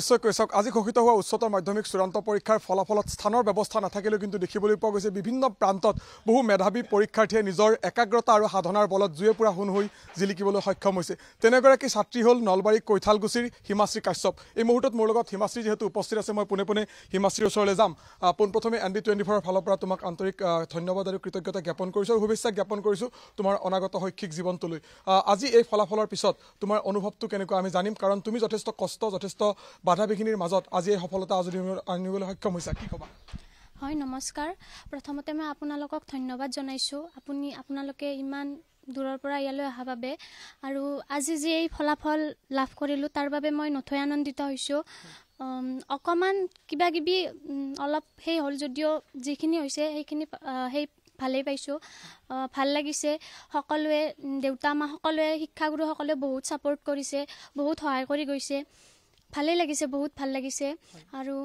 নিশ্চয়কৈ চাওক আজি ঘোষিত হোৱা উচ্চতৰ মাধ্যমিক চূড়ান্ত পৰীক্ষাৰ ফলাফলত স্থানৰ ব্যৱস্থা নাথাকিলেও কিন্তু দেখিবলৈ পোৱা গৈছে বিভিন্ন প্ৰান্তত বহু মেধাৱী পৰীক্ষাৰ্থীয়ে নিজৰ একাগ্ৰতা আৰু সাধনাৰ বলত জুয়ে পুৰা হুন হৈ জিলিকিবলৈ সক্ষম হৈছে। তেনেগৰাকী ছাত্ৰী হ'ল নলবাৰী কৈঠালকুছিৰ হিমাশ্ৰী কাশ্যপ। এই মুহূৰ্তত মোৰ লগত হিমাশ্ৰী যিহেতু উপস্থিত আছে, মই পোনে পোনে হিমাশ্ৰীৰ ওচৰলৈ যাম। পোনপ্ৰথমে ND24ৰ ফালৰ পৰা তোমাক আন্তৰিক ধন্যবাদ আৰু কৃতজ্ঞতা জ্ঞাপন কৰিছোঁ আৰু শুভেচ্ছা জ্ঞাপন কৰিছোঁ তোমাৰ অনাগত শৈক্ষিক জীৱনটোলৈ। আজি এই ফলাফলৰ পিছত তোমাৰ অনুভৱটো কেনেকুৱা আমি জানিম, কাৰণ তুমি যথেষ্ট কষ্ট যথেষ্ট বাধা বিঘিনিৰ মাজত আজি এই সফলতা আনিবলৈ সক্ষম হৈছা, কি ক'বা? হয়, নমস্কাৰ। প্ৰথমতে মই আপোনালোকক ধন্যবাদ জনাইছোঁ, আপোনালোকে ইমান দূৰৰ পৰা ইয়ালৈ অহাৰ বাবে, আৰু আজি যি এই ফলাফল লাভ কৰিলোঁ তাৰ বাবে মই নথৈ আনন্দিত হৈছোঁ। অকণমান কিবা কিবি অলপ সেই হ'ল যদিও যিখিনি হৈছে সেইখিনি ভালেই পাইছোঁ, ভাল লাগিছে। সকলোৱে দেউতা মা সকলোৱে শিক্ষাগুৰুসকলে বহুত ছাপোৰ্ট কৰিছে, বহুত সহায় কৰি গৈছে, ভালেই লাগিছে, বহুত ভাল লাগিছে। আৰু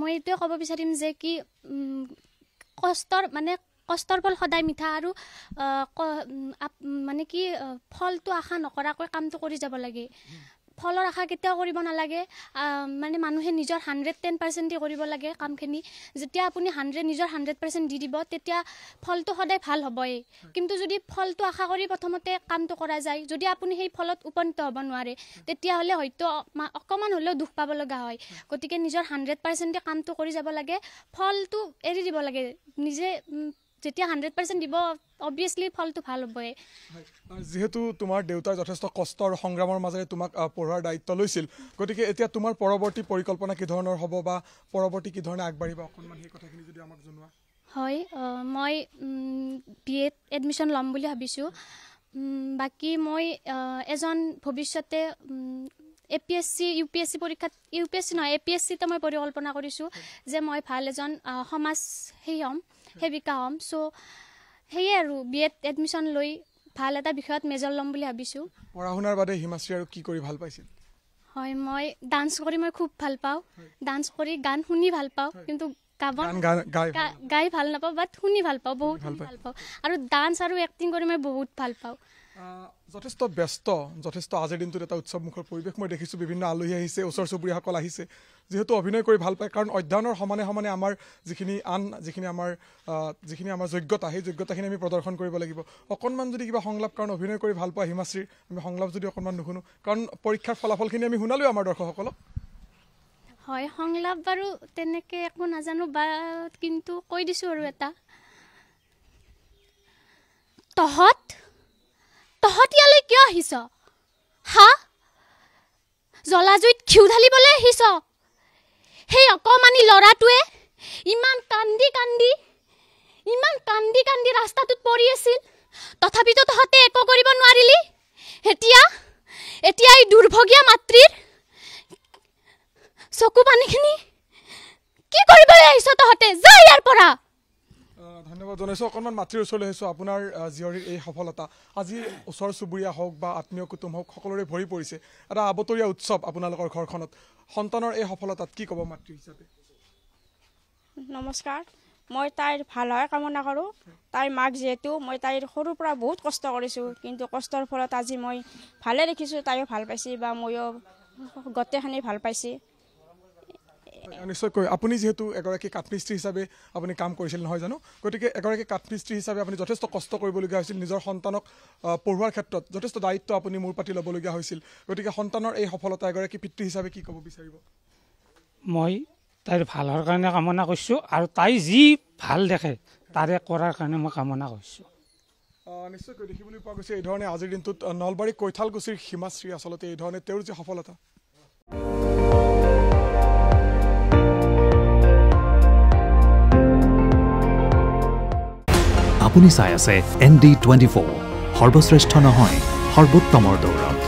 মই এইটোৱে ক'ব বিচাৰিম যে কি কষ্টৰ ফল সদায় মিঠা, আৰু মানে কি ফলটো আশা নকৰাকৈ কামটো কৰি যাব লাগে। ফলৰ আশা কেতিয়াও কৰিব নালাগে। মানে মানুহে নিজৰ 110% কৰিব লাগে কামখিনি। যেতিয়া আপুনি নিজৰ 100% দি দিব তেতিয়া ফলটো সদায় ভাল হ'বই। কিন্তু যদি ফলটো আশা কৰি প্ৰথমতে কামটো কৰা যায়, যদি আপুনি সেই ফলত উপনীত হ'ব নোৱাৰে, তেতিয়াহ'লে হয়তো অকণমান হ'লেও দুখ পাব লগা হয়। গতিকে নিজৰ 100% কামটো কৰি যাব লাগে, ফলটো এৰি দিব লাগে। নিজে যেতিয়া 100% দিব, অবভিয়াছলি ফলটো ভাল হ'বই। যিহেতু তোমাৰ দেউতাই যথেষ্ট কষ্ট আৰু সংগ্ৰামৰ মাজেৰে তোমাক পঢ়োৱাৰ দায়িত্ব লৈছিল, গতিকে এতিয়া তোমাৰ পৰৱৰ্তী পৰিকল্পনা কি ধৰণৰ হ'ব বা পৰৱৰ্তী কি ধৰণে আগবাঢ়িবা, অকণমান সেই কথাখিনি যদি আমাক জনোৱা। হয়, মই BA এডমিশ্যন ল'ম বুলি ভাবিছোঁ। বাকী মই এজন ভৱিষ্যতে APSC UPSC পৰীক্ষাত UPSC নহয় APSCতে মই পৰিকল্পনা কৰিছোঁ যে মই ভাল এজন সমাজ সেৱিকা হ'ম। চ' সেয়ে আৰু BA এডমিশ্যন লৈ ভাল এটা বিষয়ত মেজৰ ল'ম বুলি ভাবিছোঁ। পঢ়া শুনাৰ বাদে হিমাশ্ৰী আৰু কি কৰি ভাল পাইছিল? হয়, মই ডান্স কৰি মই খুব ভাল পাওঁ। ডান্স কৰি গান শুনি ভাল পাওঁ, কিন্তু গাই ভাল নাপাওঁ, বাট শুনি ভাল পাওঁ, বহুত ভাল পাওঁ। আৰু ডান্স আৰু এক্টিং কৰি মই বহুত ভাল পাওঁ। যথেষ্ট ব্যস্ত, যথেষ্ট আজিৰ দিনটোত এটা উৎসৱমুখৰ পৰিৱেশ মই দেখিছোঁ। বিভিন্ন আলহী আহিছে, ওচৰ চুবুৰীয়াসকল আহিছে, যিহেতু অভিনয় কৰি ভাল পায়। কাৰণ অধ্যয়নৰ সমানে সমানে আমাৰ যিখিনি আমাৰ যোগ্যতা, সেই যোগ্যতাখিনি আমি প্ৰদৰ্শন কৰিব লাগিব। অকণমান যদি কিবা সংলাপ, কাৰণ অভিনয় কৰি ভাল পোৱা হিমাশ্ৰীৰ, আমি সংলাপ যদি অকণমান নুশুনো, কাৰণ পৰীক্ষাৰ ফলাফলখিনি আমি শুনালোৱে আমাৰ দৰ্শকসকলক। হয়, সংলাপ বাৰু তেনেকৈ একো নাজানো, বা কিন্তু কৈ দিছোঁ আৰু এটা। তহঁত ইয়ালৈ কিয় আহিছ? হা, জ্বলাজুইত ঘিউ ঢালিবলৈ আহিছ? সেই অকণমানি ল'ৰাটোৱে ইমান কান্দি কান্দি ৰাস্তাটোত পৰি আছিল, তথাপিতো তহঁতে একো কৰিব নোৱাৰিলি। এতিয়া এই দুৰ্ভগীয়া মাতৃৰ চকু পানীখিনি কি কৰিবলৈ আহিছ তহঁতে? যা ইয়াৰ পৰা। ধন্যবাদ জনাইছোঁ। অকণমান মাতৃৰ ওচৰলৈ আহিছোঁ। আপোনাৰ জীয়ৰীৰ এই সফলতা আজি ওচৰ চুবুৰীয়া হওক বা আত্মীয় কুটুম হওক, সকলোৰে ভৰি পৰিছে। এটা আবতৰীয়া উৎসৱ আপোনালোকৰ ঘৰখনত। সন্তানৰ এই সফলতাত কি ক'ব মাতৃ হিচাপে? নমস্কাৰ, মই তাইৰ ভাল হোৱাৰ কামনা কৰোঁ। তাইৰ মাক যিহেতু, মই তাইৰ সৰুৰ পৰা বহুত কষ্ট কৰিছোঁ, কিন্তু কষ্টৰ ফলত আজি মই ভালে দেখিছোঁ। তাইও ভাল পাইছে বা ময়ো গোটেইখিনি ভাল পাইছে। নিশ্চয়কৈ আপুনি যিহেতু এগৰাকী কাঠমিস্ত্ৰী হিচাপে আপুনি কাম কৰিছিল নহয় জানো, গতিকে এগৰাকী কাঠমিস্ত্ৰী হিচাপে আপুনি যথেষ্ট কষ্ট কৰিবলগীয়া হৈছিল। নিজৰ সন্তানক পঢ়োৱাৰ ক্ষেত্ৰত যথেষ্ট দায়িত্ব আপুনি মূৰ পাতি ল'বলগীয়া হৈছিল। গতিকে সন্তানৰ এই সফলতা এগৰাকী পিতৃ হিচাপে কি ক'ব বিচাৰিব? মই তাইৰ ভাল হোৱাৰ কাৰণে কামনা কৰিছোঁ, আৰু তাই যি ভাল দেখে তাৰে কৰাৰ কাৰণে মই কামনা কৰিছোঁ। নিশ্চয়কৈ দেখিবলৈ পোৱা গৈছে এইধৰণে আজিৰ দিনটোত নলবাৰী কৈঠালকুছিৰ হিমাশ্ৰী আচলতে এইধৰণে তেওঁৰ যি সফলতা। আপুনি চাই আছে ND24, সৰ্বশ্ৰেষ্ঠ নহয়, সৰ্বোত্তমৰ দৌৰত।